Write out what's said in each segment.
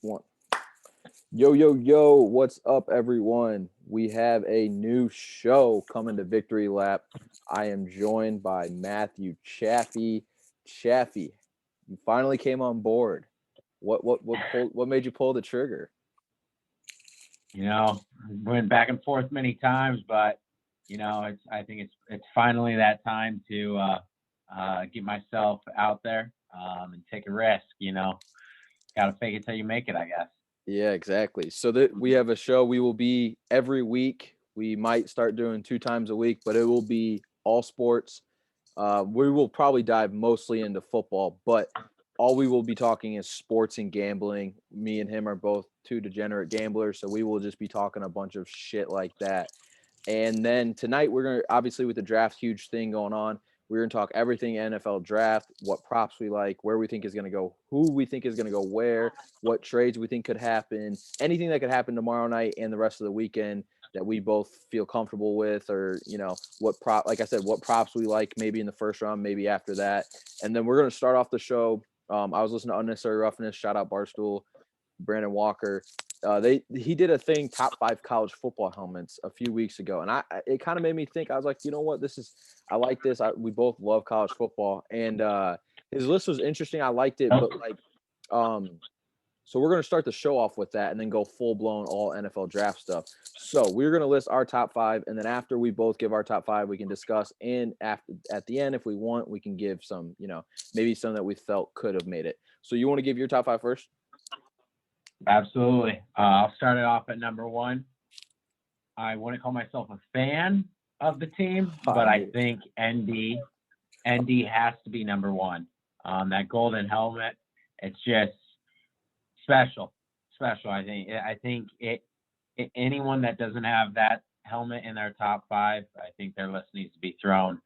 One. Yo, yo, yo, what's up, everyone? We have a new show coming to Victory Lap. I am joined by Matthew Chaffee. Chaffee, you finally came on board. What made you pull the trigger? Went back and forth many times, but I think it's finally that time to get myself out there and take a risk. Gotta fake it till you make it, I guess. Yeah, exactly. So that we have a show. We will be every week. We might start doing 2 times a week, but it will be all sports. We will probably dive mostly into football, but all we will be talking is sports and gambling. Me and him are both two degenerate gamblers, so we will just be talking a bunch of shit like that. And then tonight we're gonna obviously with the draft huge thing going on. We're gonna talk everything NFL draft, what props we like, where we think is gonna go, who we think is gonna go where, what trades we think could happen, anything that could happen tomorrow night and the rest of the weekend that we both feel comfortable with, or what prop, like I said, what props we like maybe in the first round, maybe after that. And then we're gonna start off the show. I was listening to Unnecessary Roughness, shout out Barstool, Brandon Walker. He did a thing, top 5 college football helmets a few weeks ago, and it kind of made me think. I was like, you know what, I like this. We both love college football, and his list was interesting. I liked it, but um, so we're gonna start the show off with that, and then go full blown all NFL draft stuff. So we're gonna list our top 5, and then after we both give our top 5, we can discuss. And after at the end, if we want, we can give some, maybe some that we felt could have made it. So you want to give your top 5 first? Absolutely. I'll start it off at number one. I wouldn't call myself a fan of the team, but I think ND has to be number one. That golden helmet, it's just special. I think anyone that doesn't have that helmet in their top 5, I think their list needs to be thrown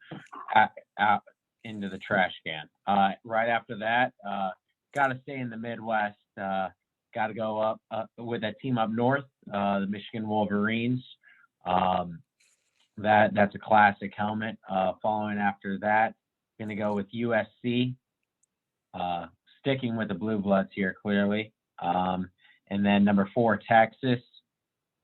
out into the trash can. Right after that, got to stay in the Midwest. Got to go up with that team up north, the Michigan Wolverines. That's a classic helmet. Following after that, going to go with USC. Sticking with the Blue Bloods here, clearly. And then number 4, Texas.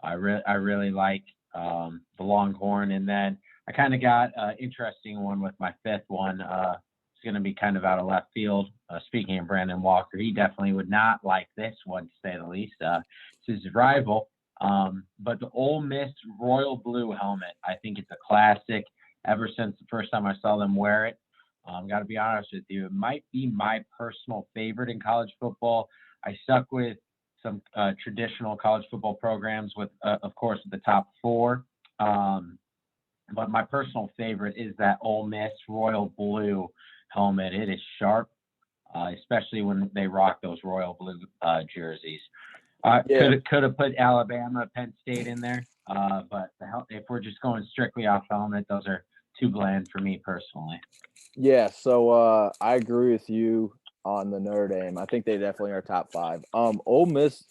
I really like the Longhorn. And then I kind of got an interesting one with my 5th one. It's going to be kind of out of left field. Speaking of Brandon Walker, he definitely would not like this one, to say the least. It's his rival. But the Ole Miss Royal Blue helmet, I think it's a classic ever since the first time I saw them wear it. Got to be honest with you, it might be my personal favorite in college football. I stuck with some traditional college football programs with, of course, the top 4. But my personal favorite is that Ole Miss Royal Blue helmet. It is sharp, especially when they rock those Royal Blue jerseys. Could have put Alabama, Penn State in there, but if we're just going strictly off helmet, those are too bland for me personally. Yeah, so I agree with you on the Notre Dame. I think they definitely are top 5. Ole Miss,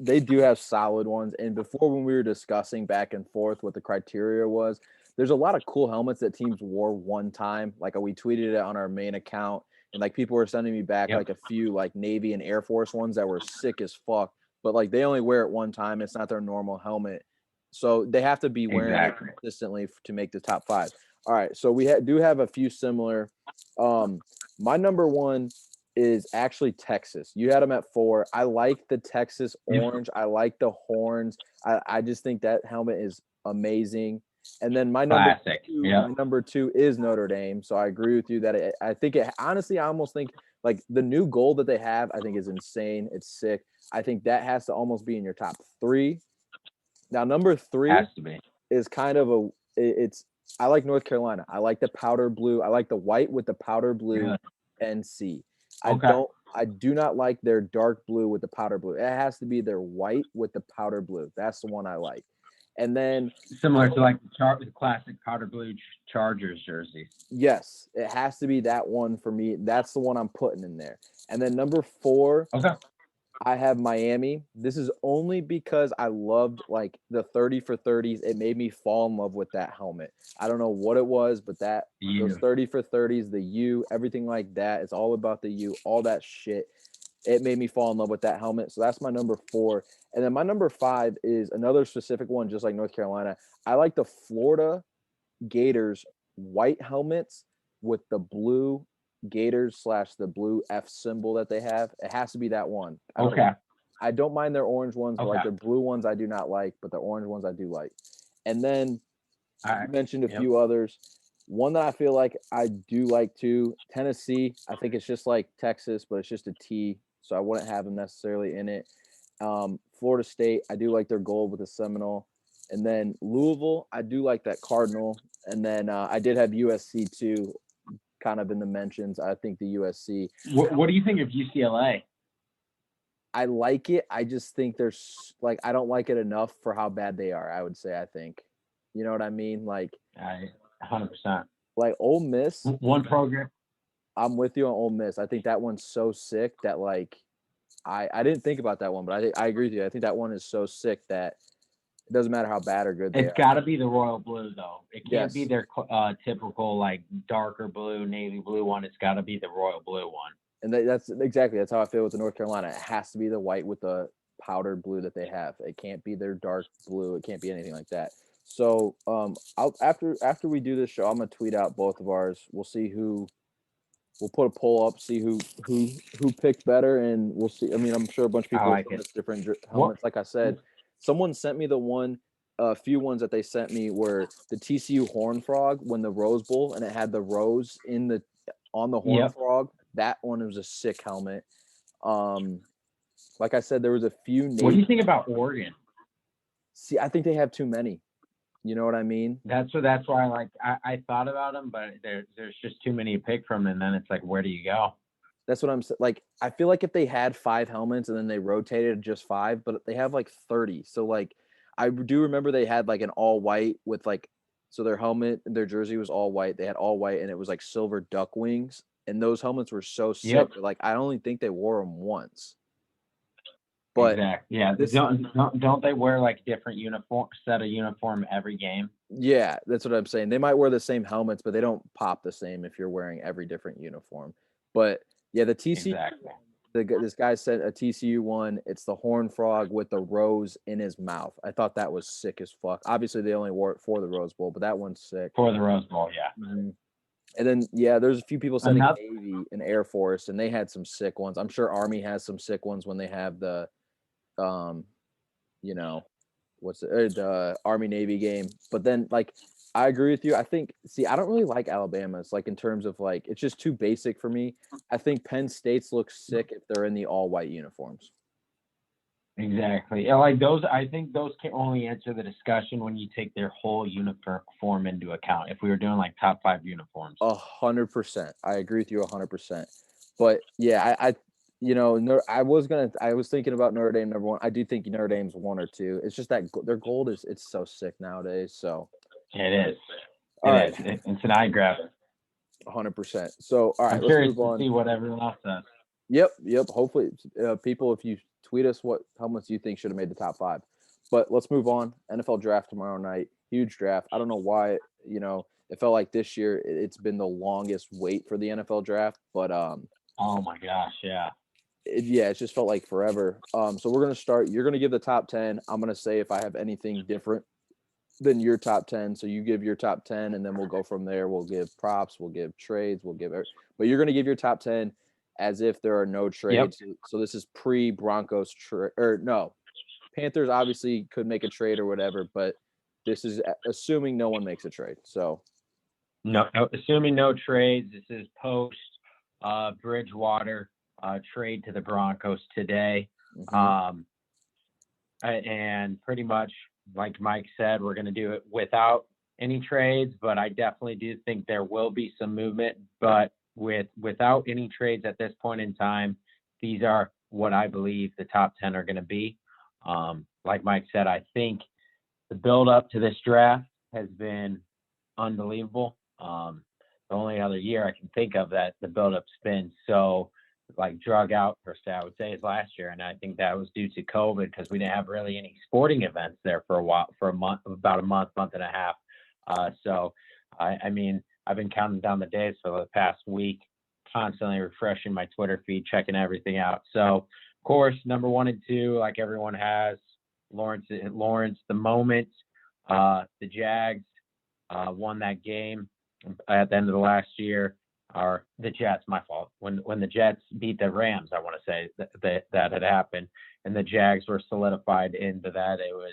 they do have solid ones. And before, when we were discussing back and forth what the criteria was, there's a lot of cool helmets that teams wore one time. Like we tweeted it on our main account, and like people were sending me back like a few like Navy and Air Force ones that were sick as fuck. But like they only wear it one time. It's not their normal helmet, so they have to be wearing it consistently to make the top 5. All right, so we do have a few similar. My number one is actually Texas. You had them at 4. I like the Texas orange. I like the horns. I just think that helmet is amazing. And then my number two is Notre Dame. So I agree with you that I think it honestly, I almost think like the new goal that they have, I think is insane. It's sick. I think that has to almost be in your top 3. Now, number 3 is kind of it's I like North Carolina. I like the powder blue. I like the white with the powder blue NC. I do not like their dark blue with the powder blue. It has to be their white with the powder blue. That's the one I like. And then similar to like the classic powder blue Chargers jerseys. Yes, it has to be that one for me. That's the one I'm putting in there. And then number 4, I have Miami. This is only because I loved like the 30 for 30s. It made me fall in love with that helmet. I don't know what it was, but those 30 for 30s, the U, everything like that. It's all about the U, all that shit. it made me fall in love with that helmet. So that's my number 4. And then my number 5 is another specific one, just like North Carolina. I like the Florida Gators white helmets with the blue Gators / the blue F symbol that they have. It has to be that one. I don't mind their orange ones, but like their blue ones I do not like, but the orange ones I do like. And then you mentioned a few others. One that I feel like I do like too, Tennessee. I think it's just like Texas, but it's just a T, so I wouldn't have them necessarily in it. Florida State, I do like their gold with the Seminole. And then Louisville, I do like that Cardinal. And then I did have USC too, kind of in the mentions. I think the USC. What do you think of UCLA? I like it. I just think there's like I don't like it enough for how bad they are. I would say. I think, you know what I mean? Like, 100%. Like Ole Miss. One program. I'm with you on Ole Miss. I think that one's so sick that like I didn't think about that one, but I agree with you. I think that one is so sick that it doesn't matter how bad or good they are. It's got to be the royal blue though. It can't be their typical like darker blue, navy blue one. It's got to be the royal blue one. And that's how I feel with the North Carolina. It has to be the white with the powdered blue that they have. It can't be their dark blue. It can't be anything like that. So after we do this show, I'm gonna tweet out both of ours. We'll see who. We'll put a poll up, see who picked better, and we'll see. I mean, I'm sure a bunch of people have different helmets. Like I said, someone sent me a few ones that they sent me were the TCU Horn Frog when the Rose Bowl, and it had the rose on the Horn Frog. That one was a sick helmet. Like I said, there was a few. What do you think about Oregon? See, I think they have too many. You know what I mean? That's why I thought about them, but there's just too many to pick from, and then it's like, where do you go? That's what I'm saying. Like, I feel like if they had 5 helmets and then they rotated just 5, but they have like 30. So like, I do remember they had like an all white with like, so their helmet and their jersey was all white. They had all white and it was like silver duck wings, and those helmets were so sick. But like, I only think they wore them once. But exactly. Yeah, don't they wear like different set of uniform every game? Yeah, that's what I'm saying. They might wear the same helmets, but they don't pop the same if you're wearing every different uniform. But yeah, the TCU. Exactly. This guy said a TCU one. It's the Horn Frog with the rose in his mouth. I thought that was sick as fuck. Obviously, they only wore it for the Rose Bowl, but that one's sick. For the Rose Bowl, yeah. Mm-hmm. And then there's a few people sending Navy and Air Force, and they had some sick ones. I'm sure Army has some sick ones when they have the the Army Navy game. But then like I agree with you. I don't really like Alabama's like in terms of like it's just too basic for me. I think Penn State's look sick if they're in the all white uniforms. Exactly. Yeah, like those I think those can only answer the discussion when you take their whole uniform into account. If we were doing like top 5 uniforms. 100%. I agree with you 100%. But yeah, I was thinking about Notre Dame number 1. I do think Notre Dame's 1 or 2. It's just that their gold it's so sick nowadays. So it is. It's an eye grabber. 100%. So all right, I'm curious to see what everyone else says. Yep. Hopefully, people, if you tweet us what helmets you think should have made the top 5. But let's move on. NFL draft tomorrow night. Huge draft. I don't know why. It felt like this year it's been the longest wait for the NFL draft. But oh my gosh, yeah. It just felt like forever. So we're going to start. You're going to give the top 10. I'm going to say if I have anything different than your top 10. So you give your top 10, and then we'll go from there. We'll give props. We'll give trades. But you're going to give your top 10 as if there are no trades. Yep. So this is pre-Broncos Panthers obviously could make a trade or whatever, but this is assuming no one makes a trade. So no assuming no trades. This is post Bridgewater trade to the Broncos today. Mm-hmm. And pretty much like Mike said, we're going to do it without any trades, but I definitely do think there will be some movement, but without any trades at this point in time, these are what I believe the top 10 are going to be. Like Mike said, I think the build up to this draft has been unbelievable. The only other year I can think of that the build up's been so like drug out per se, I would say, is last year. And I think that was due to COVID because we didn't have really any sporting events there for about a month and a half. So I mean, I've been counting down the days for the past week constantly refreshing my Twitter feed, checking everything out. So, of course, number 1 and 2, like everyone has, Lawrence, the moment the Jags won that game at the end of the last year, or the Jets, my fault. When the Jets beat the Rams, I want to say that had happened, and the Jags were solidified into that. It was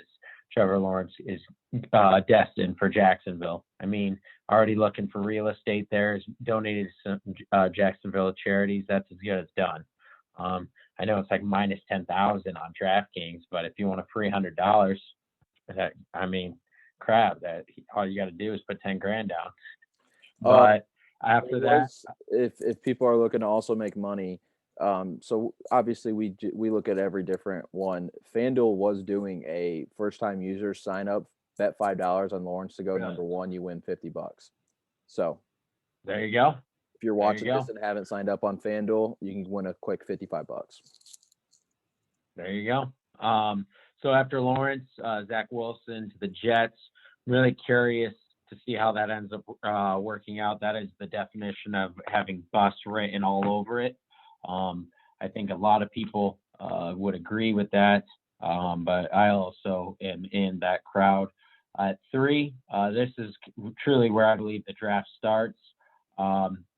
Trevor Lawrence is destined for Jacksonville. I mean, already looking for real estate there. Is donated to some Jacksonville charities. That's as good as done. I know it's like minus 10,000 on DraftKings, but if you want a free $100, I mean, crap, that all you got to do is put 10 grand down. But after that, if people are looking to also make money, so obviously we look at every different one. FanDuel was doing a first-time user sign up, bet $5 on Lawrence to go number 1, you win $50. So there you go. If you're watching this and haven't signed up on FanDuel, you can win a quick $55. There you go. So after Lawrence, Zach Wilson to the Jets. Really curious to see how that ends up working out. That is the definition of having bust written all over it. I think a lot of people would agree with that, but I also am in that crowd. At 3, this is truly where I believe the draft starts.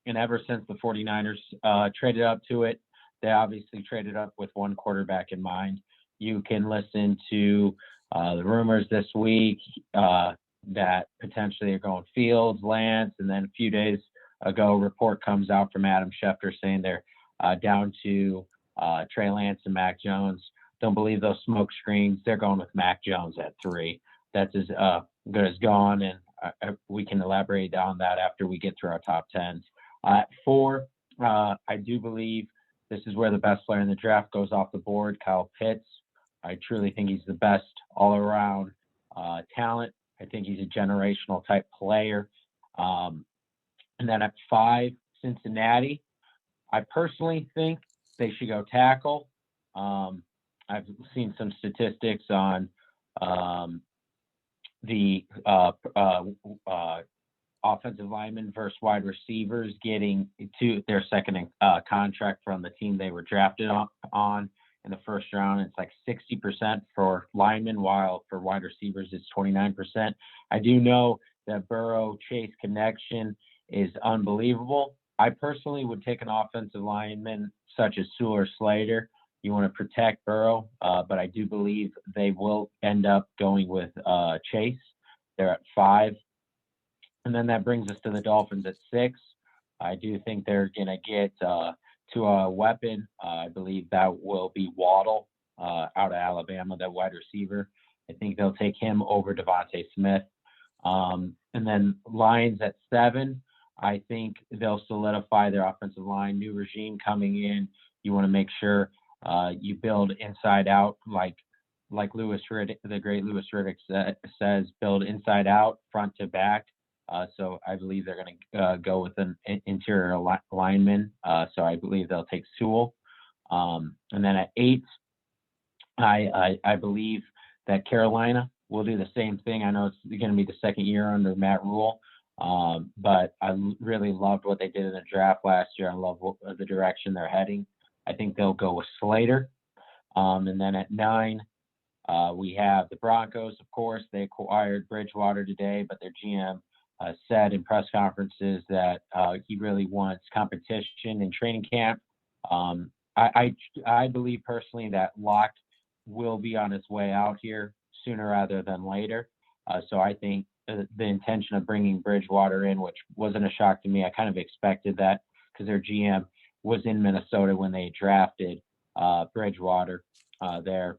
And ever since the 49ers traded up to it, they obviously traded up with one quarterback in mind. You can listen to the rumors this week that potentially are going Fields, Lance, and then a few days ago, a report comes out from Adam Schefter saying they're down to Trey Lance and Mac Jones. Don't believe those smoke screens. They're going with Mac Jones at 3. That's as good as gone, and we can elaborate on that after we get through our top 10s. At 4, I do believe this is where the best player in the draft goes off the board, Kyle Pitts. I truly think he's the best all-around talent. I think he's a generational type player. And then at 5, Cincinnati. I personally think they should go tackle. I've seen some statistics on the offensive linemen versus wide receivers getting to their second contract from the team they were drafted on in the first round. It's like 60% for linemen, while for wide receivers it's 29%. I do know that Burrow-Chase connection is unbelievable. I personally would take an offensive lineman such as Sewell or Slater. You want to protect Burrow, but I do believe they will end up going with Chase. They're at 5. And then that brings us to the Dolphins at 6. I do think they're going to get to a weapon. I believe that will be Waddle out of Alabama, that wide receiver. I think they'll take him over Devontae Smith. And then Lions at 7. I think they'll solidify their offensive line. New regime coming in. You want to make sure you build inside out, like Louis Riddick, the great Louis Riddick says, build inside out, front to back. So I believe they're going to go with an interior lineman. So I believe they'll take Sewell. And then at 8, I believe that Carolina will do the same thing. I know it's going to be the second year under Matt Rule. But I really loved what they did in the draft last year. I love the direction they're heading. I think they'll go with Slater. And then at 9, we have the Broncos. Of course, they acquired Bridgewater today, but their GM said in press conferences that he really wants competition in training camp. I believe personally that Locke will be on his way out here sooner rather than later. So I think the intention of bringing Bridgewater in, which wasn't a shock to me, I kind of expected that because their GM was in Minnesota when they drafted Bridgewater there.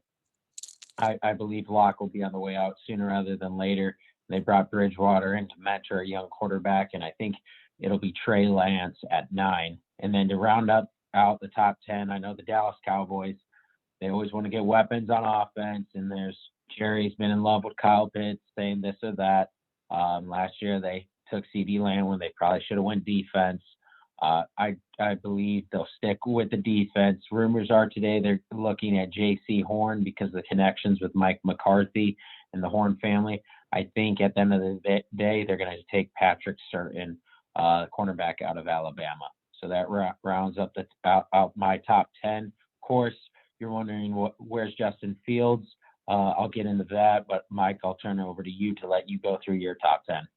I believe Locke will be on the way out sooner rather than later. They brought Bridgewater in to mentor a young quarterback, and I think it'll be Trey Lance at 9. And then to round out the top 10, I know the Dallas Cowboys, they always want to get weapons on offense, and there's Jerry's been in love with Kyle Pitts, saying this or that. Last year they took CD Lamb when they probably should have went defense. I believe they'll stick with the defense. Rumors are today they're looking at J.C. Horn because of the connections with Mike McCarthy and the Horn family. I think at the end of the day, they're going to take Patrick Surtain, cornerback out of Alabama. So that rounds up out my top 10. Of course, you're wondering where's Justin Fields. I'll get into that, but Mike, I'll turn it over to you to let you go through your top 10.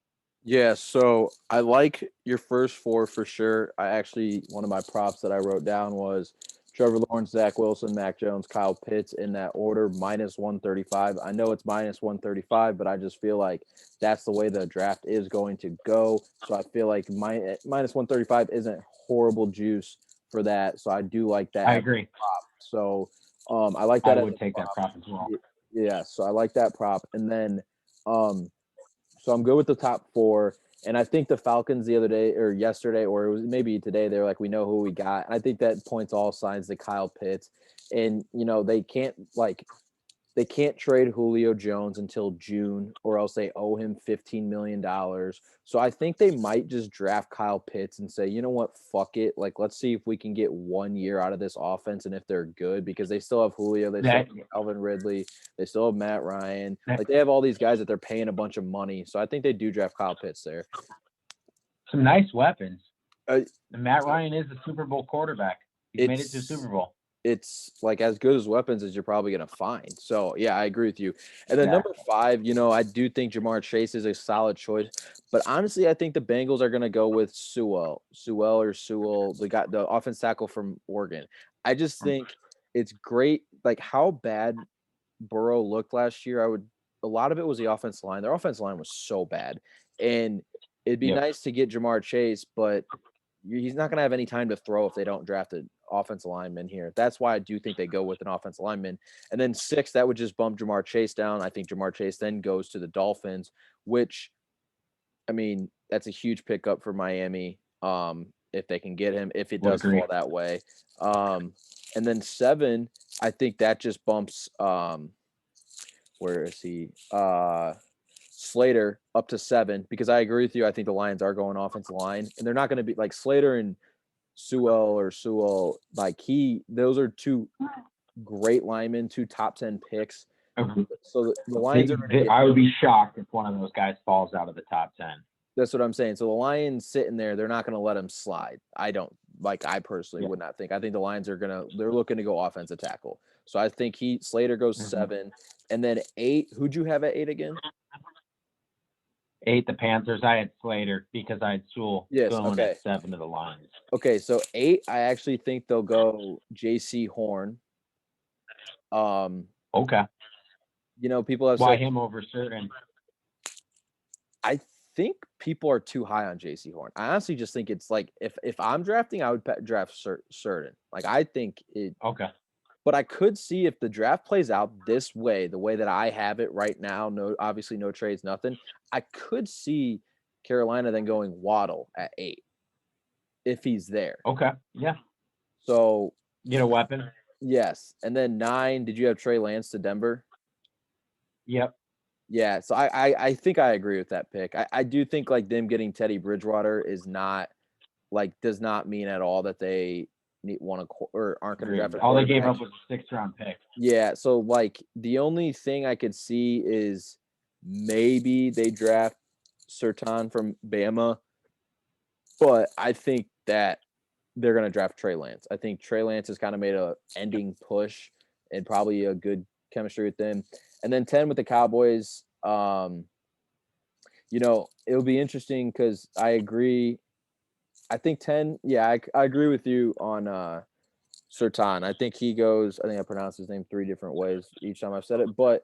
Yeah, so I like your first four for sure. One of my props that I wrote down was Trevor Lawrence, Zach Wilson, Mac Jones, Kyle Pitts in that order, minus 135. I know it's minus 135, but I just feel like that's the way the draft is going to go. So I feel like minus 135 isn't horrible juice for that. So I do like that. I agree. Prop. So I like that. I would take that prop as well. Yeah, so I like that prop. And then so I'm good with the top four. And I think the Falcons the other day or yesterday, or it was maybe today, they're like, we know who we got. And I think that points all signs to Kyle Pitts. And, they can't trade Julio Jones until June, or else they owe him $15 million. So I think they might just draft Kyle Pitts and say, you know what, fuck it. Like, let's see if we can get 1 year out of this offense and if they're good, because they still have Julio, they still have Alvin Ridley, they still have Matt Ryan. Like, they have all these guys that they're paying a bunch of money. So I think they do draft Kyle Pitts there. Some nice weapons. Matt Ryan is a Super Bowl quarterback. He made it to Super Bowl. It's like as good as weapons as you're probably going to find. So, yeah, I agree with you. And then number 5, I do think Jamar Chase is a solid choice. But honestly, I think the Bengals are going to go with Sewell, the offense tackle from Oregon. I just think it's great. Like how bad Burrow looked last year. A lot of it was the offensive line. Their offensive line was so bad. And it'd be nice to get Jamar Chase, but he's not going to have any time to throw if they don't draft an offensive lineman here. That's why I do think they go with an offensive lineman. And then 6, that would just bump Jamar Chase down. I think Jamar Chase then goes to the Dolphins, which, I mean, that's a huge pickup for Miami if they can get him, if it does fall that way. And then 7, I think that just bumps where is he? Slater up to 7, because I agree with you. I think the Lions are going offensive line, and they're not going to be like Slater and Sewell. Like those are 2 great linemen, 2 top 10 picks. So the Lions I would be shocked if one of those guys falls out of the top 10. That's what I'm saying. So the Lions sitting there, they're not going to let him slide. I personally would not think. I think the Lions they're looking to go offensive tackle. So I think Slater goes 7, and then 8. Who'd you have at 8 again? 8, the Panthers. I had Slater because I had Sewell going at 7 to the Lions. Okay, so 8, I actually think they'll go J.C. Horn. Okay. People have said him over certain. I think people are too high on J.C. Horn. I honestly just think it's like if I'm drafting, I would draft certain. Like I think it. Okay. But I could see if the draft plays out this way, the way that I have it right now, obviously no trades, nothing. I could see Carolina then going Waddle at 8 if he's there. Okay. Yeah. So get a weapon. Yes. And then 9, did you have Trey Lance to Denver? Yep. Yeah. So I think I agree with that pick. I do think like them getting Teddy Bridgewater does not mean at all that they aren't going to draft. All they gave up was a 6th-round pick. Yeah, so like the only thing I could see is maybe they draft Surtain from Bama, but I think that they're going to draft Trey Lance. I think Trey Lance has kind of made a ending push and probably a good chemistry with them. And then 10 with the Cowboys. It'll be interesting because I agree. I think 10, yeah, I agree with you on Surtain. I think he goes, I think I pronounced his name 3 different ways each time I've said it, but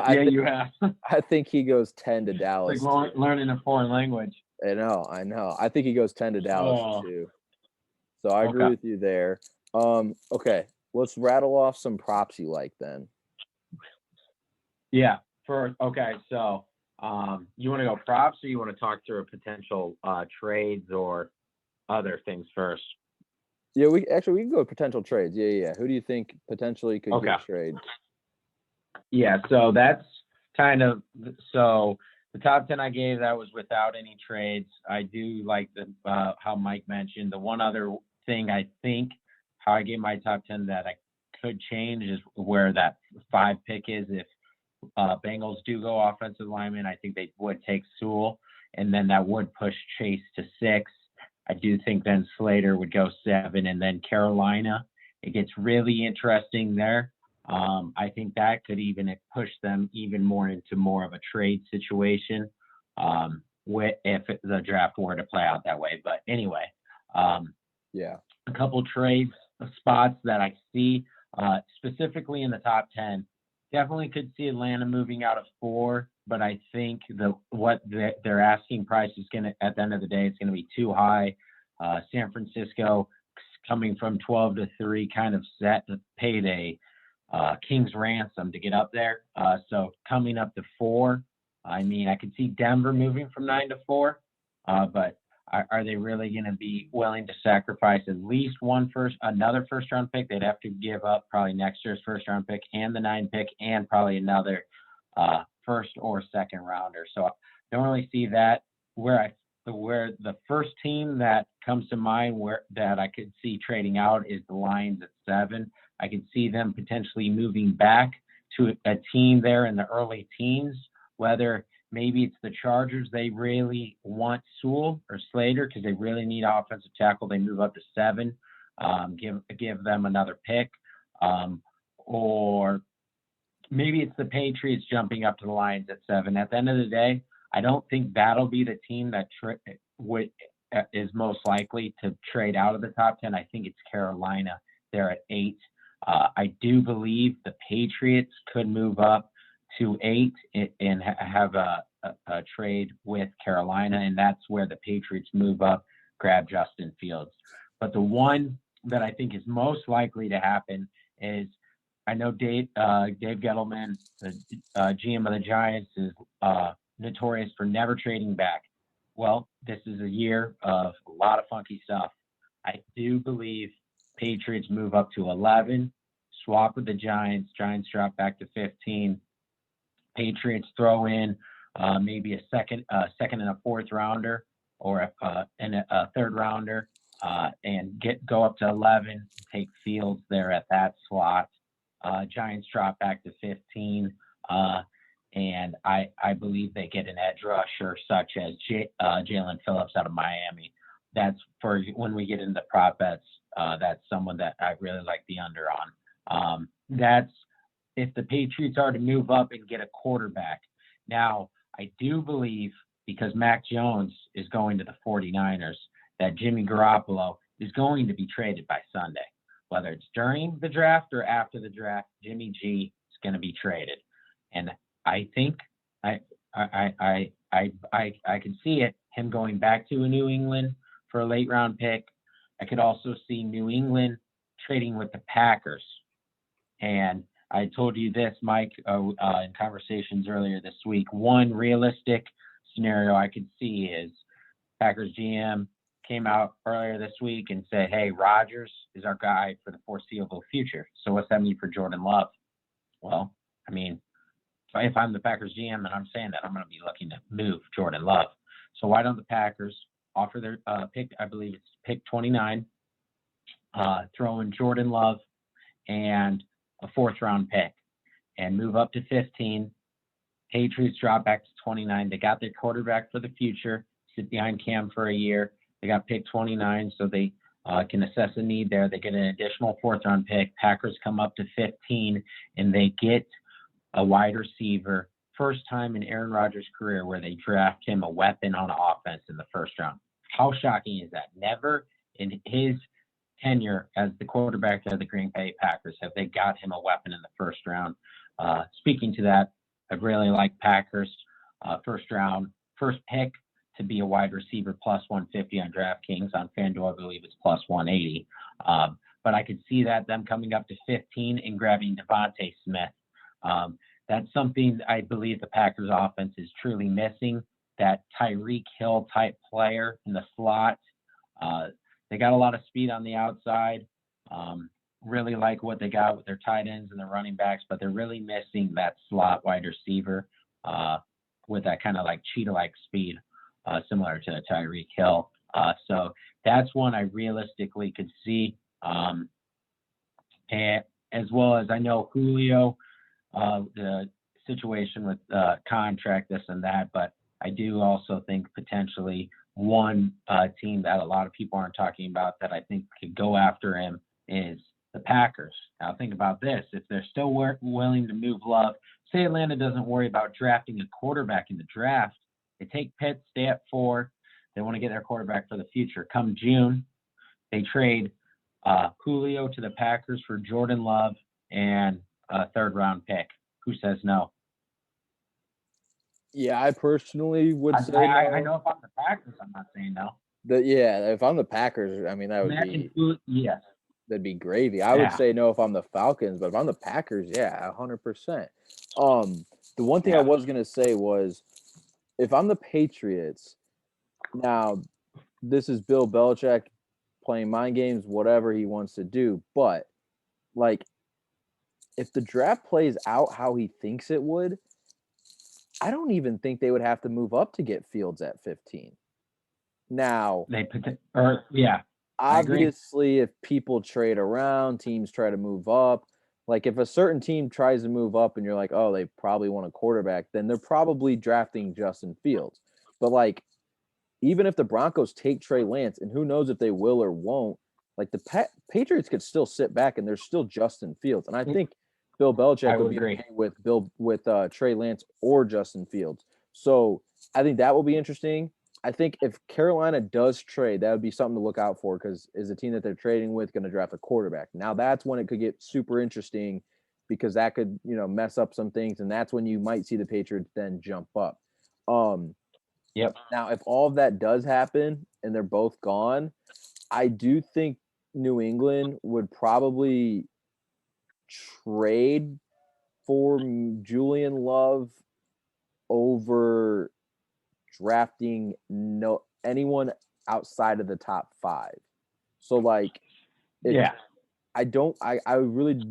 you have. I think he goes 10 to Dallas. It's like learning a foreign language. I know. I think he goes 10 to Dallas too. So I agree with you there. Okay, let's rattle off some props you like then. Yeah. So you want to go props, or you want to talk through potential trades or other things first? Yeah, we can go with potential trades. Yeah. Who do you think potentially could get trades? Yeah, so that's the top 10 I gave, that was without any trades. I do like how Mike mentioned. The one other thing I think how I gave my top 10 that I could change is where that 5 pick is. If Bengals do go offensive lineman, I think they would take Sewell, and then that would push Chase to 6. I do think then Slater would go 7, and then Carolina. It gets really interesting there. I think that could even push them even more into more of a trade situation if the draft were to play out that way. But anyway, Yeah. a couple trade spots that I see specifically in the top 10. Definitely could see Atlanta moving out of 4, but I think their asking price is going to, at the end of the day, it's going to be too high. San Francisco coming from 12 to 3 kind of paid a king's ransom to get up there. So coming up to 4, I mean, I could see Denver moving from 9 to 4, but are they really going to be willing to sacrifice at least another first round pick? They'd have to give up probably next year's first round pick and the 9 pick and probably another first or second rounder. So I don't really see that. Where the first team that comes to mind that I could see trading out is the Lions at 7. I could see them potentially moving back to a team there in the early teens, whether maybe it's the Chargers. They really want Sewell or Slater because they really need offensive tackle. They move up to 7, give them another pick. Or maybe it's the Patriots jumping up to the Lions at 7. At the end of the day, I don't think that'll be the team that is most likely to trade out of the top 10. I think it's Carolina. They're at 8. I do believe the Patriots could move up to 8 and have a trade with Carolina, and that's where the Patriots move up, grab Justin Fields. But the one that I think is most likely to happen is, I know Dave Gettleman, the GM of the Giants, is notorious for never trading back. Well, this is a year of a lot of funky stuff. I do believe Patriots move up to 11, swap with the Giants. Giants drop back to 15. Patriots throw in maybe a second and a fourth rounder, or a third rounder, and go up to 11. Take Fields there at that slot. Giants drop back to 15, and I believe they get an edge rusher such as Jalen Phillips out of Miami. That's for when we get into prop bets. That's someone that I really like the under on. That's if the Patriots are to move up and get a quarterback. Now, I do believe, because Mac Jones is going to the 49ers, that Jimmy Garoppolo is going to be traded by Sunday. Whether it's during the draft or after the draft, Jimmy G is going to be traded. And I think I can see it, him going back to New England for a late round pick. I could also see New England trading with the Packers. And I told you this, Mike, in conversations earlier this week. One realistic scenario I could see is Packers GM came out earlier this week and said, hey, Rodgers is our guy for the foreseeable future. So what's that mean for Jordan Love? Well, I mean, if I'm the Packers GM and I'm saying that, I'm going to be looking to move Jordan Love. So why don't the Packers offer their pick, I believe it's pick 29, throw in Jordan Love and a fourth round pick, and move up to 15. Patriots drop back to 29. They got their quarterback for the future, sit behind Cam for a year. They got pick 29, so they can assess a need there. They get an additional fourth round pick. Packers come up to 15, and they get a wide receiver. First time in Aaron Rodgers' career where they draft him a weapon on offense in the first round. How shocking is that? Never in his tenure as the quarterback of the Green Bay Packers have they got him a weapon in the first round. Speaking to that, I really like Packers first pick to be a wide receiver plus 150 on DraftKings. On FanDuel, I believe it's plus 180. But I could see them coming up to 15 and grabbing Devontae Smith. That's something I believe the Packers offense is truly missing, that Tyreek Hill type player in the slot. They got a lot of speed on the outside. Really like what they got with their tight ends and their running backs, but they're really missing that slot wide receiver with that kind of like cheetah-like speed, similar to Tyreek Hill. So that's one I realistically could see. And as well as I know Julio, the situation with contract, this and that, but I do also think potentially one team that a lot of people aren't talking about that I think could go after him is the Packers. Now think about this. If they're still willing to move Love, say Atlanta doesn't worry about drafting a quarterback in the draft. They take Pitts, stay at 4. They want to get their quarterback for the future. Come June, they trade Julio to the Packers for Jordan Love and a 3rd-round pick. Who says no? Yeah, I personally would say no. I know if I'm the Packers, I'm not saying no. If I'm the Packers, I mean, Yes. that'd be gravy. I would say no if I'm the Falcons, but if I'm the Packers, yeah, 100%. The one thing I was gonna say was, if I'm the Patriots, now this is Bill Belichick playing mind games, whatever he wants to do, but like, if the draft plays out how he thinks it would, I don't even think they would have to move up to get Fields at 15. Now, obviously, if people trade around, teams try to move up. Like, if a certain team tries to move up and you're like, oh, they probably want a quarterback, then they're probably drafting Justin Fields. But, like, even if the Broncos take Trey Lance, and who knows if they will or won't, like, the Patriots could still sit back and there's still Justin Fields. And I think Bill Belichick would be okay with Trey Lance or Justin Fields. So I think that will be interesting. I think if Carolina does trade, that would be something to look out for, because is the team that they're trading with going to draft a quarterback? Now that's when it could get super interesting, because that could, mess up some things, and that's when you might see the Patriots then jump up. Now, if all of that does happen and they're both gone, I do think New England would probably trade for Julian Love over drafting anyone outside of the top 5. So like, I really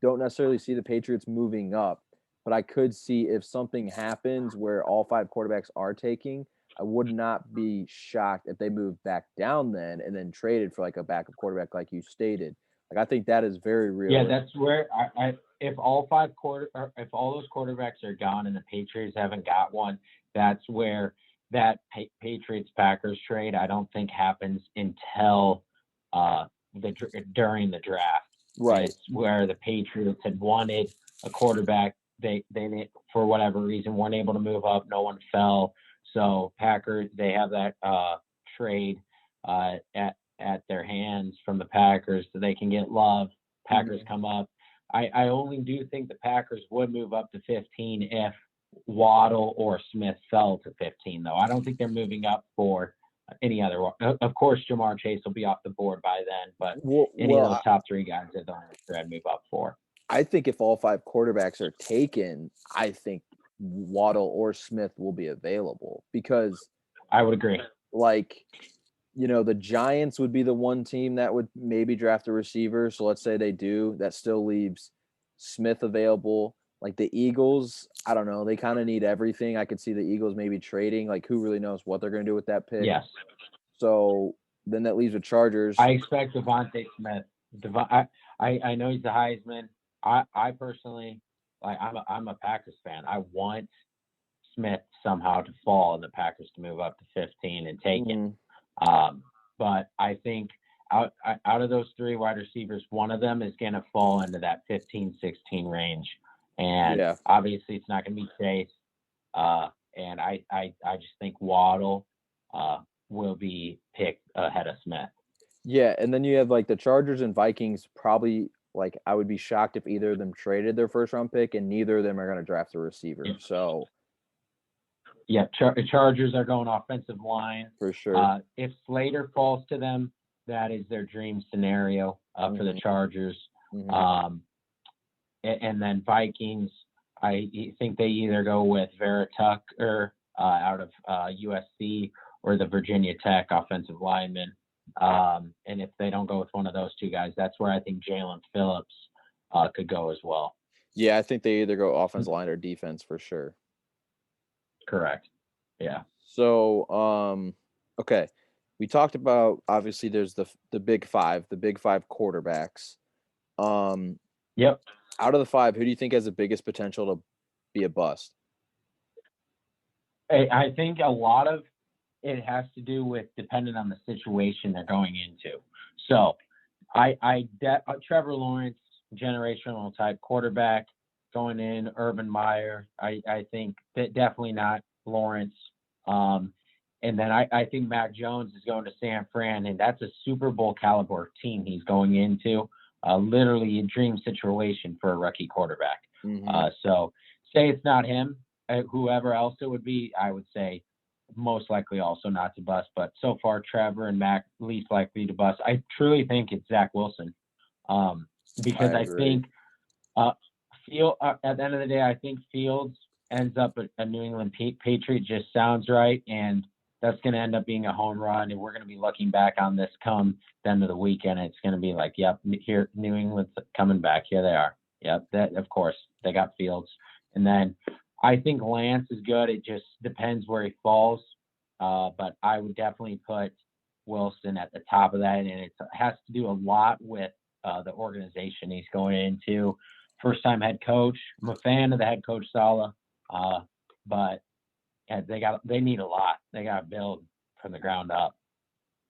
don't necessarily see the Patriots moving up, but I could see if something happens where all 5 quarterbacks are taking, I would not be shocked if they moved back down then and then traded for like a backup quarterback, like you stated. Like, I think that is very real. Yeah, that's where if all if all those quarterbacks are gone and the Patriots haven't got one, that's where that Patriots Packers trade I don't think happens until during the draft. Right. It's where the Patriots had wanted a quarterback. They for whatever reason weren't able to move up. No one fell. So Packers, they have that trade at their hands from the Packers, so they can get Love. Packers come up. I only do think the Packers would move up to 15 if Waddle or Smith fell to 15, though. I don't think they're moving up for any other one. Of course, Jamar Chase will be off the board by then, but any of those top 3 guys that I'd move up for. I think if all 5 quarterbacks are taken, I think Waddle or Smith will be available, because I would agree. Like, the Giants would be the one team that would maybe draft a receiver. So let's say they do. That still leaves Smith available. Like the Eagles, I don't know. They kind of need everything. I could see the Eagles maybe trading. Like, who really knows what they're going to do with that pick? Yes. So then that leaves the Chargers. I expect Devontae Smith. I know he's the Heisman. I personally, like, I'm a Packers fan. I want Smith somehow to fall and the Packers to move up to 15 and take it. But I think out of those 3 wide receivers, one of them is going to fall into that 15-16 range. And obviously it's not going to be Chase. And I just think Waddle will be picked ahead of Smith. Yeah, and then you have like the Chargers and Vikings. Probably, like, I would be shocked if either of them traded their 1st-round pick, and neither of them are going to draft a receiver. So yeah, Chargers are going offensive line for sure. If Slater falls to them, that is their dream scenario for the Chargers. And then Vikings, I think they either go with Veritek or out of USC or the Virginia Tech offensive lineman. And if they don't go with one of those 2 guys, that's where I think Jalen Phillips could go as well. Yeah, I think they either go offensive line or defense for sure. Correct. Yeah. So, okay. We talked about, obviously there's the big 5, the big 5 quarterbacks. Yep. Out of the 5, who do you think has the biggest potential to be a bust? I think a lot of it has to do with depending on the situation they're going into. So Trevor Lawrence, generational type quarterback going in. Urban Meyer, I think that definitely not Lawrence. And then I think Mac Jones is going to San Fran, and that's a Super Bowl caliber team he's going into. Literally a dream situation for a rookie quarterback. So say it's not him, whoever else it would be, I would say most likely also not to bust. But so far, Trevor and Mac least likely to bust. I truly think it's Zach Wilson, because I think at the end of the day, I think Fields ends up a New England Patriot. Just sounds right, and that's going to end up being a home run, and we're going to be looking back on this come the end of the weekend. It's going to be like, yep, here New England's coming back. Here they are. Yep, that of course they got Fields, and then I think Lance is good. It just depends where he falls, but I would definitely put Wilson at the top of that, and it has to do a lot with the organization he's going into. First-time head coach. I'm a fan of the head coach Saleh, but they need a lot. They got to build from the ground up.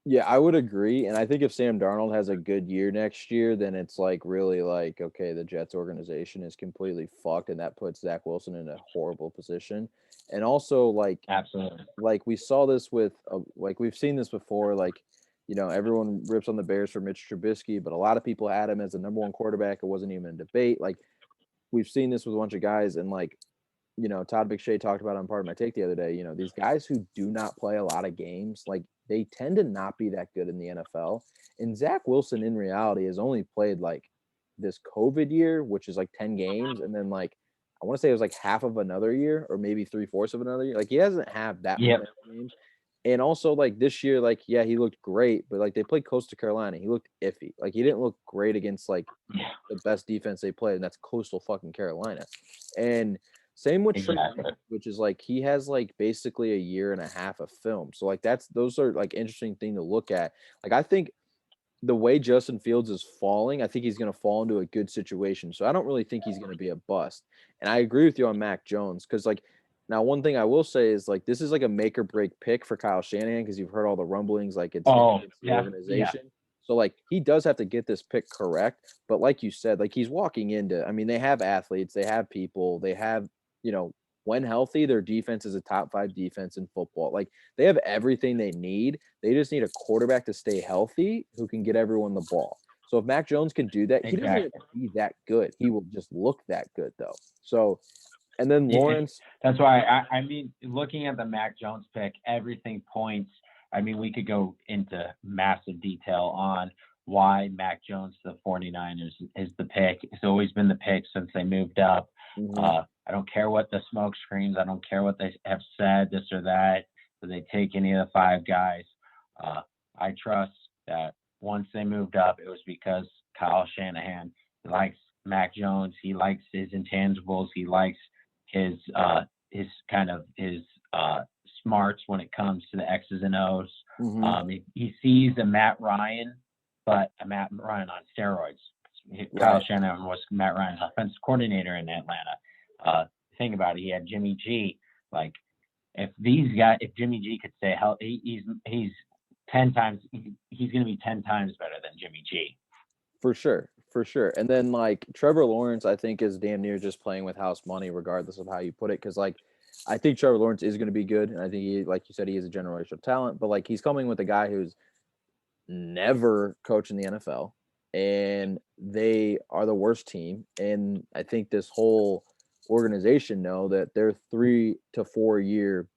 Yeah, I would agree. And I think if Sam Darnold has a good year next year, then it's like really like, okay, the Jets organization is completely fucked, and that puts Zach Wilson in a horrible position. And also, like, Absolutely, like we saw this with, like we've seen this before, like, everyone rips on the Bears for Mitch Trubisky, but a lot of people had him as the number one quarterback. It wasn't even a debate. Like, we've seen this with a bunch of guys, and like, Todd McShay talked about on Part of My Take the other day, these guys who do not play a lot of games, like they tend to not be that good in the NFL. And Zach Wilson in reality has only played like this COVID year, which is like 10 games. And then like, I want to say it was like half of another year or maybe 3/4 of another year. Like he doesn't have that many games. And also like this year, like, yeah, he looked great, but like they played Coastal Carolina. He looked iffy. Like he didn't look great against like the best defense they played, and that's Coastal fucking Carolina. And same with Trey Lance, which is like he has like basically a year and a half of film. So like those are like interesting thing to look at. Like I think the way Justin Fields is falling, I think he's going to fall into a good situation. So I don't really think he's going to be a bust. And I agree with you on Mac Jones because like now one thing I will say is like this is like a make or break pick for Kyle Shanahan because you've heard all the rumblings like it's the organization. Yeah. So like he does have to get this pick correct, but like you said, like he's walking into. I mean, they have athletes, they have people, they have when healthy, their defense is a top 5 defense in football. Like they have everything they need. They just need a quarterback to stay healthy who can get everyone the ball. So if Mac Jones can do that, he doesn't even be that good. He will just look that good though. So, and then Lawrence. That's why I mean, looking at the Mac Jones pick, everything points. I mean, we could go into massive detail on why Mac Jones to the 49ers is the pick. It's always been the pick since they moved up. I don't care what the smoke screens. I don't care what they have said, this or that. Do they take any of the 5 guys? I trust that once they moved up, it was because Kyle Shanahan likes Mac Jones. He likes his intangibles. He likes his smarts when it comes to the X's and O's. He sees a Matt Ryan, but a Matt Ryan on steroids. Kyle Shanahan was Matt Ryan's offensive coordinator in Atlanta. Think about it. He had Jimmy G. Like, if Jimmy G could stay healthy, he's 10 times. He's going to be 10 times better than Jimmy G. For sure. And then like Trevor Lawrence, I think is damn near just playing with house money, regardless of how you put it. Because like, I think Trevor Lawrence is going to be good, and I think he, like you said, he is a generational talent. But like, he's coming with a guy who's never coached in the NFL, and they are the worst team. And I think this whole organization know that they're 3 to 4 year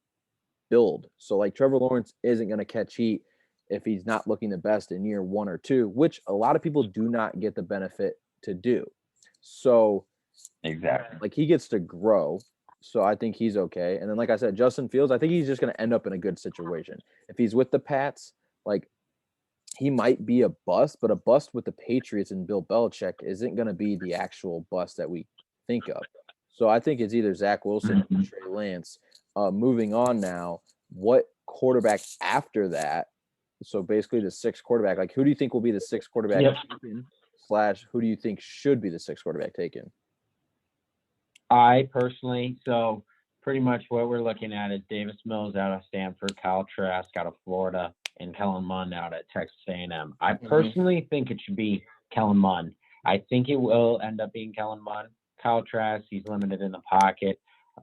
build. So like Trevor Lawrence isn't going to catch heat if he's not looking the best in year 1 or 2, which a lot of people do not get the benefit to do. So exactly, like he gets to grow. So I think he's okay. And then, like I said, Justin Fields, I think he's just going to end up in a good situation. If he's with the Pats, like he might be a bust, but a bust with the Patriots and Bill Belichick isn't going to be the actual bust that we think of. So I think it's either Zach Wilson or Trey Lance. Moving on now, what quarterback after that? So basically the 6th quarterback. Like, who do you think will be the 6th quarterback taken? / who do you think should be the 6th quarterback taken? I personally, so pretty much what we're looking at is Davis Mills out of Stanford, Kyle Trask out of Florida, and Kellen Mond out at Texas A&M. I personally think it should be Kellen Mond. I think it will end up being Kellen Mond. Kyle Trask, he's limited in the pocket.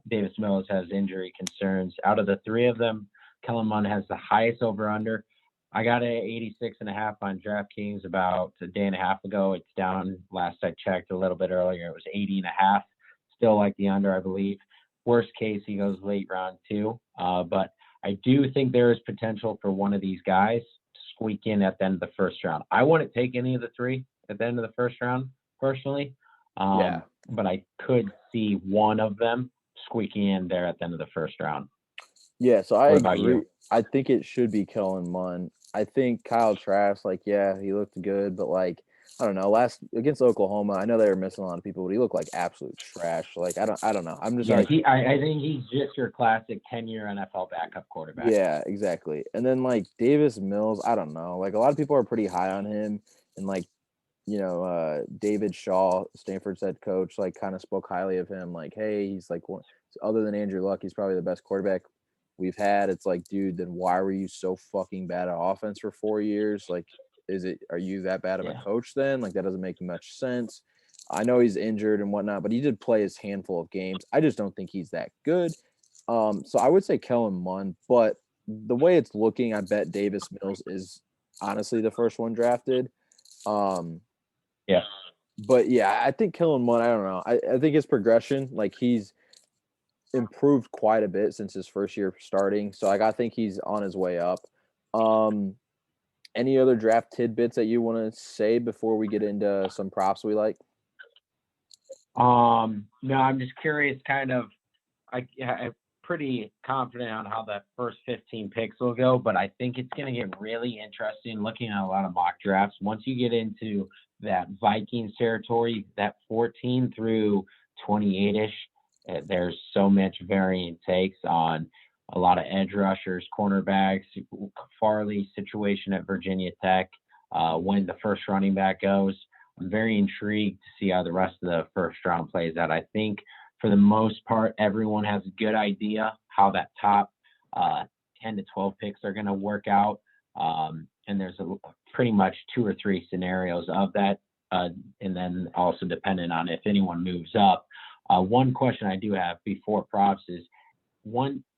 Davis Mills has injury concerns. Out of the three of them, Kellen Mond has the highest over-under. I got it at 86.5 on DraftKings about a day and a half ago. It's down, last I checked a little bit earlier, it was 80.5. Still like the under, I believe. Worst case, he goes late round 2. But I do think there is potential for one of these guys to squeak in at the end of the first round. I wouldn't take any of the three at the end of the first round, personally. But I could see one of them squeaking in there at the end of the first round. Yeah, so I What about agree. you? I think it should be Kellen Mond. I think Kyle Trask, like, yeah, he looked good, but like, I don't know. Last against Oklahoma, I know they were missing a lot of people, but he looked like absolute trash. Like, I don't know. I'm just Yeah, like, I think he's just your classic 10-year NFL backup quarterback. yeah, exactly. And then like Davis Mills, I don't know. Like a lot of people are pretty high on him, and like, David Shaw, Stanford's head coach, like kind of spoke highly of him. Like, hey, he's like one, other than Andrew Luck, he's probably the best quarterback we've had. It's like, dude, then why were you so fucking bad at offense for 4 years? Like, are you that bad of a coach then? Like, that doesn't make much sense. I know he's injured and whatnot, but he did play his handful of games. I just don't think he's that good. So I would say Kellen Mond, but the way it's looking, I bet Davis Mills is honestly the first one drafted. Yeah. But yeah, I think Kellen Mond, I don't know. I think his progression, like he's improved quite a bit since his first year starting. So like I think he's on his way up. Any other draft tidbits that you want to say before we get into some props we like? No, I'm just curious, kind of. I'm pretty confident on how that first 15 picks will go, but I think it's going to get really interesting looking at a lot of mock drafts. Once you get into that Vikings territory, that 14 through 28-ish, there's so much varying takes on a lot of edge rushers, cornerbacks, Farley's situation at Virginia Tech, when the first running back goes. I'm very intrigued to see how the rest of the first round plays out. I think for the most part, everyone has a good idea how that top 10 to 12 picks are going to work out. And there's pretty much 2 or 3 scenarios of that. And then also dependent on if anyone moves up. One question I do have before props is,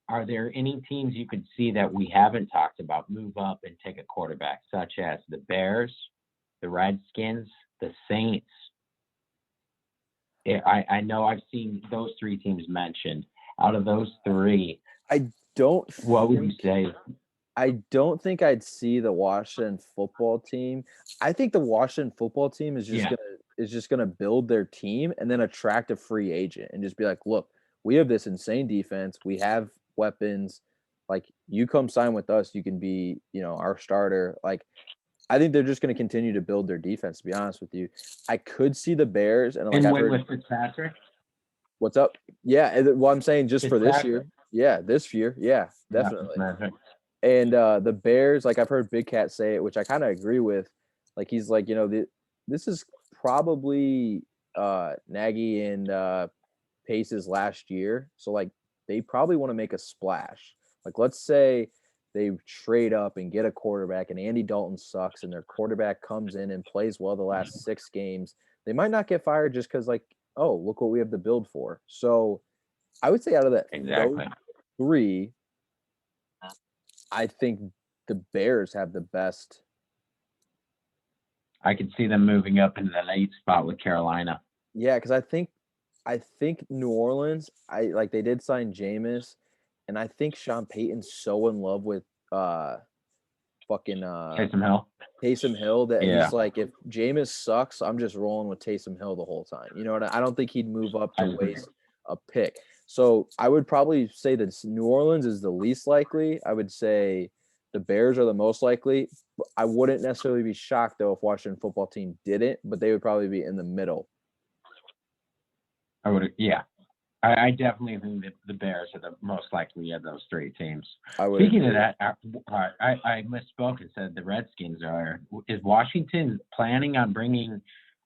are there any teams you could see that we haven't talked about move up and take a quarterback, such as the Bears, the Redskins, the Saints? I know I've seen those 3 teams mentioned. Out of those 3, what would you say? I don't think I'd see the Washington football team. I think the Washington football team is just gonna build their team and then attract a free agent and just be like, look, we have this insane defense. We have weapons. Like, you come sign with us, you can be, our starter. Like, I think they're just going to continue to build their defense, to be honest with you. I could see the Bears. And I've heard with Fitzpatrick? What's up? Yeah. Well, I'm saying just for this year. Yeah, this year. Yeah, definitely. And the Bears, like I've heard Big Cat say it, which I kind of agree with. Like, he's like, this is probably Nagy and Pace's last year. So, like, they probably want to make a splash. Like, let's say they trade up and get a quarterback and Andy Dalton sucks and their quarterback comes in and plays well the last 6 games. They might not get fired just because, like, oh, look what we have to build for. So I would say out of those 3, I think the Bears have the best. I could see them moving up into that 8th spot with Carolina. Yeah, because I think New Orleans, they did sign Jameis, and I think Sean Payton's so in love with Taysom Hill that he's like, if Jameis sucks, I'm just rolling with Taysom Hill the whole time. You know what I don't think he'd move up to waste a pick. So I would probably say that New Orleans is the least likely. I would say the Bears are the most likely. I wouldn't necessarily be shocked, though, if Washington football team didn't, but they would probably be in the middle. I would, yeah. I definitely think that the Bears are the most likely of those 3 teams. Speaking of that, I misspoke and said the Redskins are. Is Washington planning on bringing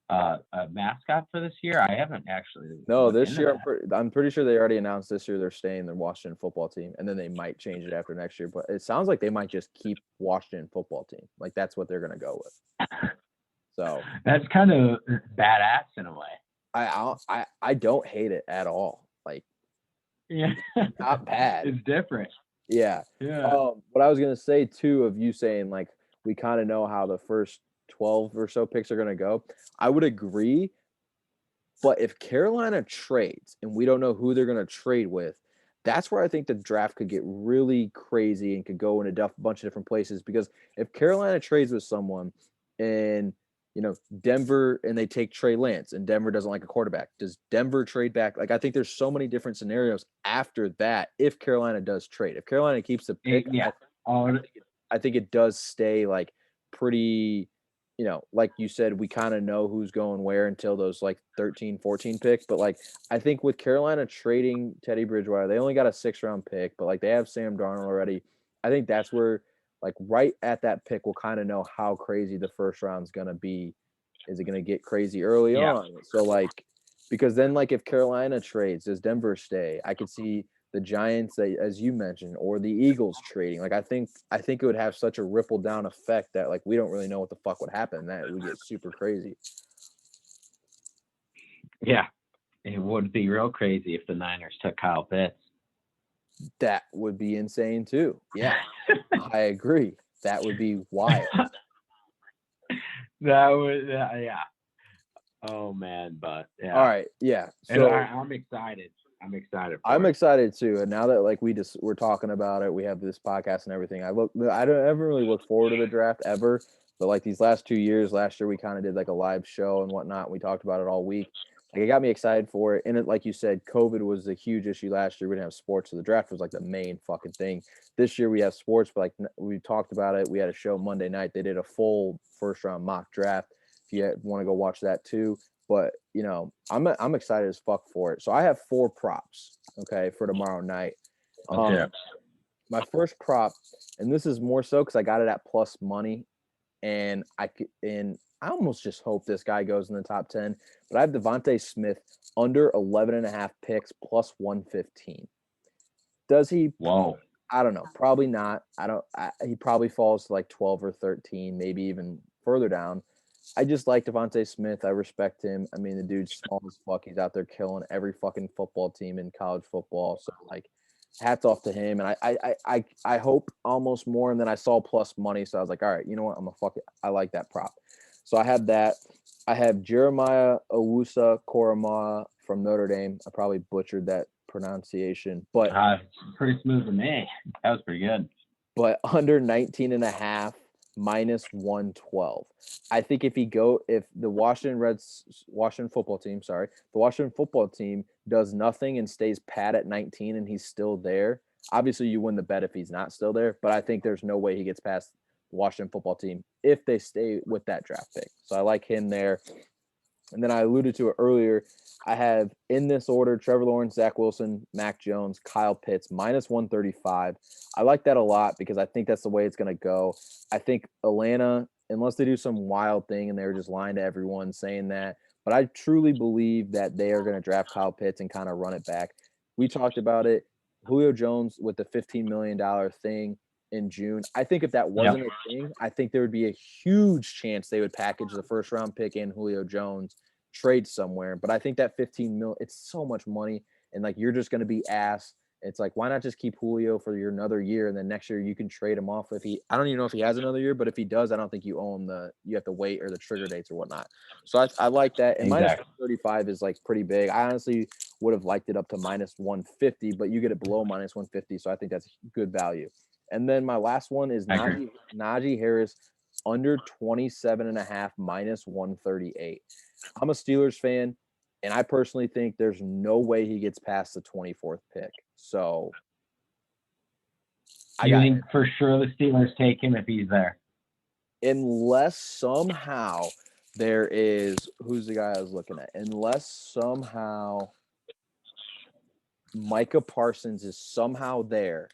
a mascot for this year? I haven't actually. No, looked this into year that. I'm pretty sure they already announced this year they're staying the Washington football team, and then they might change it after next year. But it sounds like they might just keep Washington football team. Like that's what they're gonna go with. So That's kind of badass in a way. I don't hate it at all. Like Yeah, not bad. it's different. Yeah. Yeah. What I was gonna say too, of you saying like we kind of know how the first 12 or so picks are gonna go. I would agree, but if Carolina trades and we don't know who they're gonna trade with, that's where I think the draft could get really crazy and could go in a bunch of different places. Because if Carolina trades with someone and Denver and they take Trey Lance and Denver doesn't like a quarterback, does Denver trade back? Like I think there's so many different scenarios after that if Carolina does trade. If Carolina keeps the pick, Yeah. I think it does stay like pretty, like you said, we kind of know who's going where until those like 13, 14 picks. But like I think with Carolina trading Teddy Bridgewater, they only got a 6th-round pick, but like they have Sam Darnold already. I think that's where like right at that pick we'll kind of know how crazy the first round's gonna be. Is it gonna get crazy early on? So like because then like if Carolina trades, does Denver stay? I could see the Giants, as you mentioned, or the Eagles trading. Like I think it would have such a ripple down effect that like we don't really know what the fuck would happen. That would get super crazy. Yeah. It would be real crazy if the Niners took Kyle Pitts. That would be insane too. Yeah, I agree. That would be wild. That would, yeah. Oh man, but yeah. All right, yeah. And So I'm excited. I'm excited. I'm excited too. And now that like we're talking about it, we have this podcast and everything. I don't ever really look forward to the draft ever, but like these last 2 years, last year we kind of did like a live show and whatnot. We talked about it all week. Like it got me excited for it. And it, like you said, COVID was a huge issue last year. We didn't have sports, so the draft was like the main fucking thing. This year we have sports, but like we talked about it. We had a show Monday night. They did a full first round mock draft. If you want to go watch that too. But I'm excited as fuck for it. So I have 4 props, okay, for tomorrow night. My first prop, and this is more so because I got it at plus money, and I almost just hope this guy goes in the top 10. But I have Devontae Smith under 11.5 picks plus 115. Does he? Whoa. I don't know. Probably not. He probably falls to like 12 or 13, maybe even further down. I just like Devontae Smith. I respect him. I mean, the dude's small as fuck. He's out there killing every fucking football team in college football. So like, hats off to him. And I hope almost more. And then I saw plus money, so I was like, all right, you know what? I'm gonna fuck it. I like that prop. So I have that. I have Jeremiah Owusu-Koramoah from Notre Dame. I probably butchered that pronunciation, but pretty smooth to me. That was pretty good. But under 19.5 minus 112. I think if the Washington football team does nothing and stays pat at 19 and he's still there, obviously you win the bet if he's not still there, but I think there's no way he gets past the Washington football team if they stay with that draft pick. So I like him there. And then I alluded to it earlier. I have in this order Trevor Lawrence, Zach Wilson, Mac Jones, Kyle Pitts, minus 135. I like that a lot because I think that's the way it's going to go. I think Atlanta, unless they do some wild thing and they're just lying to everyone saying that, but I truly believe that they are going to draft Kyle Pitts and kind of run it back. We talked about it. Julio Jones with the $15 million thing in June. I think if that wasn't a thing, I think there would be a huge chance they would package the first round pick and Julio Jones, trade somewhere. But I think that 15 mil, it's so much money, and like you're just going to be ass. It's like, why not just keep Julio for your another year, and then next year you can trade him off if I don't even know if he has another year, but if he does, I don't think you owe him you have to wait or the trigger dates or whatnot. So I like that. And minus 35 is like pretty big. I honestly would have liked it up to minus 150, but you get it below minus 150. So I think that's good value. And then my last one is Najee Harris under 27.5 minus 138. I'm a Steelers fan, and I personally think there's no way he gets past the 24th pick. So I think for sure the Steelers take him if he's there. Unless somehow there is – who's the guy I was looking at? Unless somehow Micah Parsons is somehow there,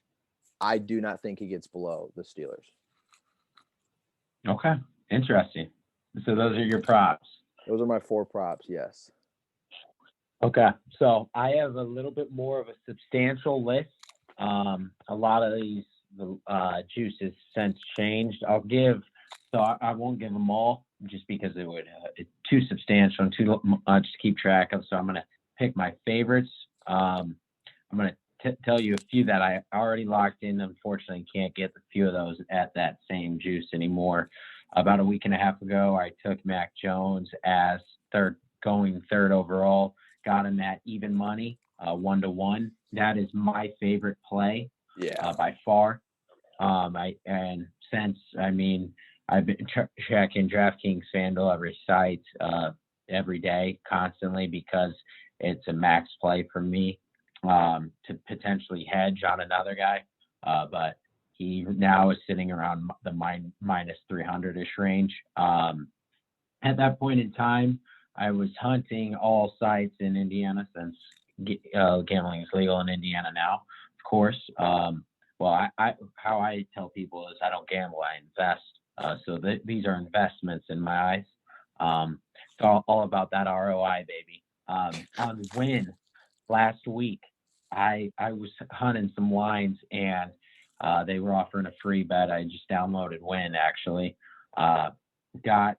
I do not think he gets below the Steelers. Okay. Interesting. So those are your props. Those are my 4 props. Yes. Okay, so I have a little bit more of a substantial list. A lot of these juices since changed. I won't give them all just because it would it's too substantial and too much to keep track of. So I'm gonna pick my favorites. I'm gonna tell you a few that I already locked in. Unfortunately, can't get a few of those at that same juice anymore. About a week and a half ago, I took Mac Jones as going third overall. Got him at even money, 1-1. That is my favorite play, Yeah. by far. I've been checking DraftKings, FanDuel, every site, every day, constantly, because it's a max play for me, to potentially hedge on another guy. But he now is sitting around the minus 300-ish range. At that point in time, I was hunting all sites in Indiana, since gambling is legal in Indiana now, of course. Well, how I tell people is I don't gamble, I invest. So these are investments in my eyes. It's all about that ROI, baby. On Win last week, I was hunting some lines, and they were offering a free bet. I just downloaded Win, actually. Got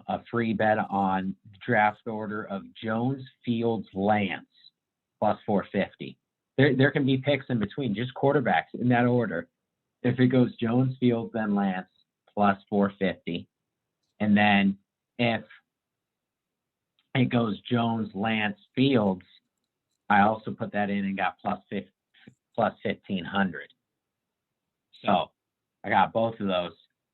a free bet on draft order of Jones, Fields, Lance, plus 450. There can be picks in between, just quarterbacks in that order. If it goes Jones, Fields, then Lance, plus 450. And then if it goes Jones, Lance, Fields, I also put that in and got plus 1,500. So I got both of those.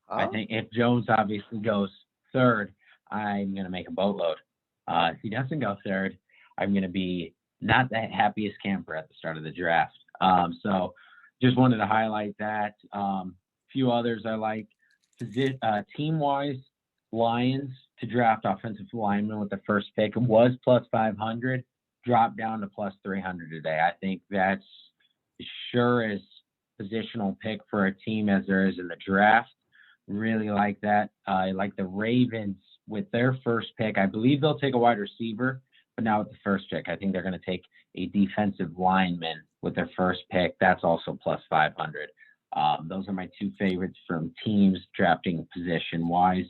I think if Jones obviously goes third, I'm going to make a boatload. If he doesn't go third, I'm going to be not the happiest camper at the start of the draft. So just wanted to highlight that. Few others I like. Team-wise, Lions to draft offensive lineman with the first pick was plus 500, dropped down to plus 300 today. I think that's sure as positional pick for a team as there is in the draft. Really like that. I like the Ravens with their first pick. I believe they'll take a wide receiver, but now with the first pick, I think they're going to take a defensive lineman with their first pick. That's also plus 500. Those are my 2 favorites from teams drafting position-wise.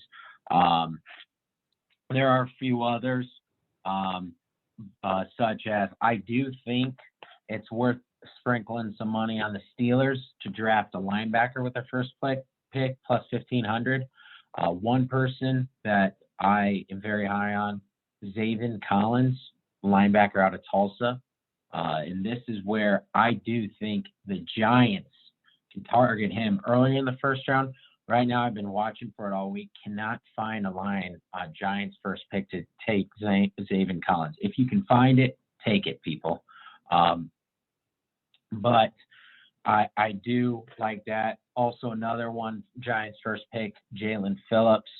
There are a few others, such as I do think it's worth sprinkling some money on the Steelers to draft a linebacker with their first pick, plus 1,500. One person that I am very high on, Zaven Collins, linebacker out of Tulsa. And this is where I do think the Giants can target him earlier in the first round. Right now, I've been watching for it all week. Cannot find a line on Giants' first pick to take Zaven Collins. If you can find it, take it, people. But I do like that. Also, another one, Giants' first pick, Jalen Phillips,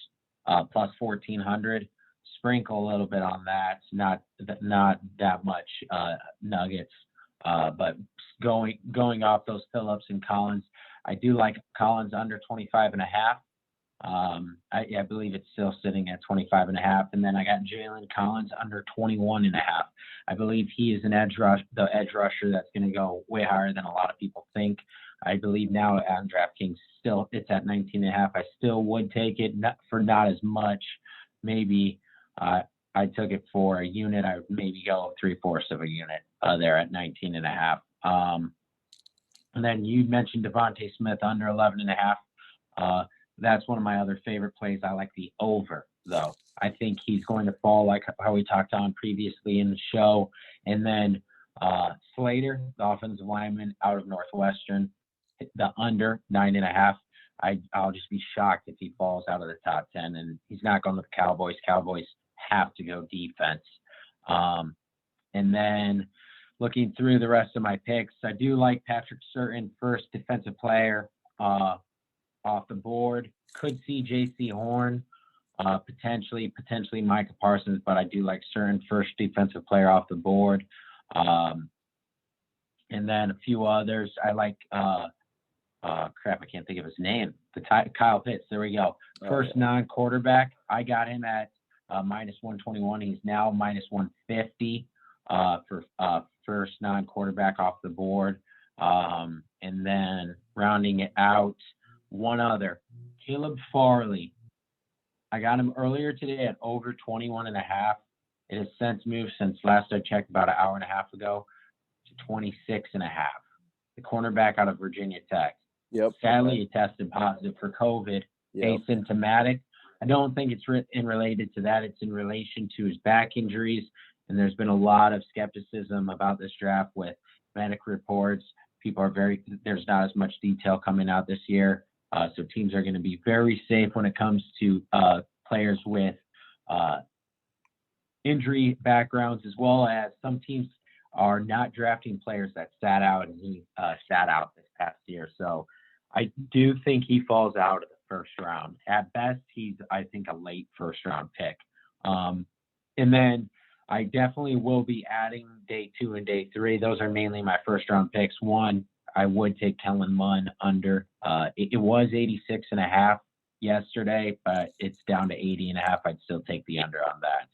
plus 1,400. Sprinkle a little bit on that. Not that much nuggets, but going off those Phillips and Collins, I do like Collins under 25.5. I believe it's still sitting at 25.5. And then I got Jalen Collins under 21.5. I believe he is the edge rusher that's going to go way higher than a lot of people think. I believe now on DraftKings still it's at 19.5. I still would take it, not as much. Maybe I took it for a unit. I would maybe go 3/4 of a unit there at 19.5. And then you mentioned Devontae Smith under 11.5. That's one of my other favorite plays. I like the over, though. I think he's going to fall like how we talked on previously in the show. And then Slater, the offensive lineman out of Northwestern, the under 9.5. I'll just be shocked if he falls out of the top 10. And he's not going to the Cowboys. Cowboys have to go defense. And then looking through the rest of my picks, I do like Patrick Surtain, first defensive player off the board. Could see J.C. Horn, potentially Micah Parsons, but I do like Surtain, first defensive player off the board. And then a few others. I like crap, I can't think of his name. Kyle Pitts. There we go. First non-quarterback. I got him at minus 121. He's now minus 150 for first non-quarterback off the board. And then rounding it out, one other, Caleb Farley. I got him earlier today at over 21.5. It has since moved since last I checked about an hour and a half ago to 26.5. The cornerback out of Virginia Tech. Yep. Sadly, he tested positive for COVID, asymptomatic. I don't think it's related to that. It's in relation to his back injuries. And there's been a lot of skepticism about this draft with medical reports. There's not as much detail coming out this year. So teams are going to be very safe when it comes to players with injury backgrounds, as well as some teams are not drafting players that sat out, and he sat out this past year. So I do think he falls out of the first round. At best, he's, I think, a late first round pick. And then I definitely will be adding day 2 and day 3. Those are mainly my first round picks. One, I would take Kellen Mond under. It was 86.5 yesterday, but it's down to 80.5. I'd still take the under on that.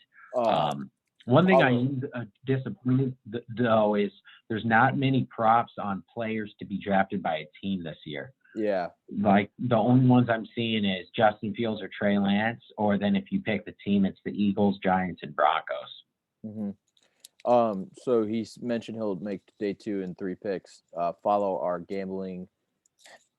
One thing I am disappointed though is there's not many props on players to be drafted by a team this year. Yeah. Like the only ones I'm seeing is Justin Fields or Trey Lance, or then if you pick the team, it's the Eagles, Giants, and Broncos. Mm-hmm. So he's mentioned he'll make day 2 and 3 picks. Follow our gambling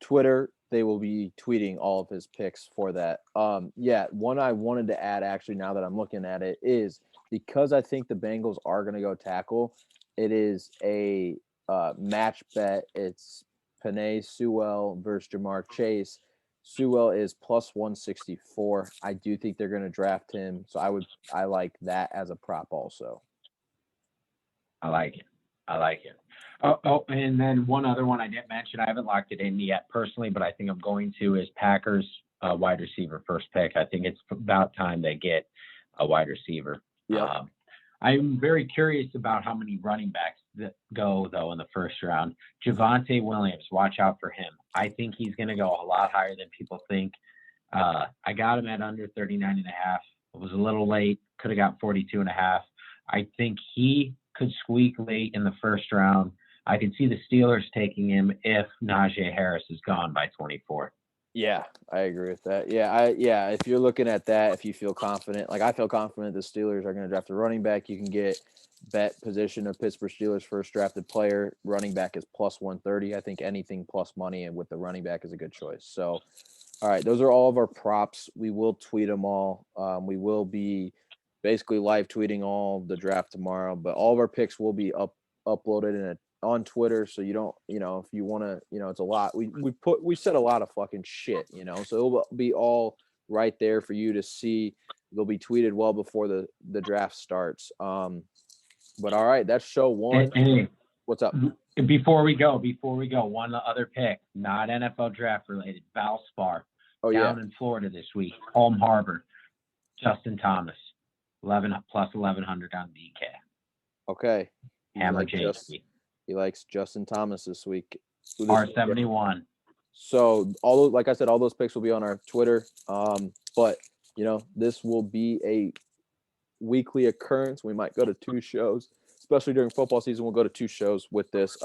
Twitter. They will be tweeting all of his picks for that. One I wanted to add, actually, now that I'm looking at it, is because I think the Bengals are going to go tackle, it is a match bet. It's Penei Sewell versus Jamar Chase. Sewell is plus 164. I do think they're going to draft him, so I like that as a prop also. I like it. Oh, and then one other one I didn't mention, I haven't locked it in yet personally, but I think I'm going to, is Packers wide receiver first pick. I think it's about time they get a wide receiver. Yeah. I'm very curious about how many running backs that go, though, in the first round. Javonte Williams, watch out for him. I think he's going to go a lot higher than people think. I got him at under 39.5. It was a little late. Could have got 42.5. I think he could squeak late in the first round. I can see the Steelers taking him if Najee Harris is gone by 24. Yeah, I agree with that. Yeah, if you're looking at that, if you feel confident, like I feel confident the Steelers are going to draft a running back, you can get bet position of Pittsburgh Steelers first drafted player. Running back is plus 130. I think anything plus money and with the running back is a good choice. So, all right, those are all of our props. We will tweet them all. We will be basically live tweeting all the draft tomorrow, but all of our picks will be uploaded on Twitter. So you don't, if you want to, it's a lot. We said a lot of fucking shit, so it'll be all right there for you to see. They'll be tweeted well before the draft starts. But all right, that's show 1. Hey, what's up? Before we go, one other pick, not NFL draft related, Valspar down in Florida this week, Palm Harbor, Justin Thomas. 11 plus 1100 on DK. Okay. Hammer JC. He likes Justin Thomas this week. R71. So like I said, all those picks will be on our Twitter. But this will be a weekly occurrence. We might go to 2 shows, especially during football season. We'll go to 2 shows with this.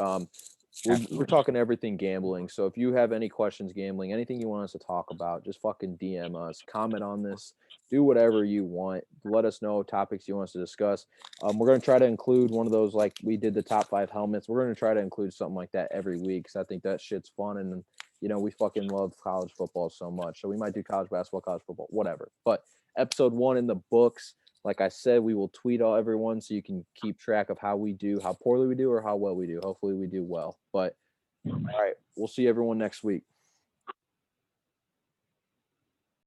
We're talking everything gambling. So if you have any questions gambling, anything you want us to talk about, just fucking DM us, comment on this, do whatever you want. Let us know topics you want us to discuss. We're going to try to include one of those, like we did the top 5 helmets. We're going to try to include something like that every week because I think that shit's fun. And, we fucking love college football so much. So we might do college basketball, college football, whatever. But episode 1 in the books. Like I said, we will tweet everyone so you can keep track of how we do, how poorly we do, or how well we do. Hopefully we do well. But all right, we'll see everyone next week.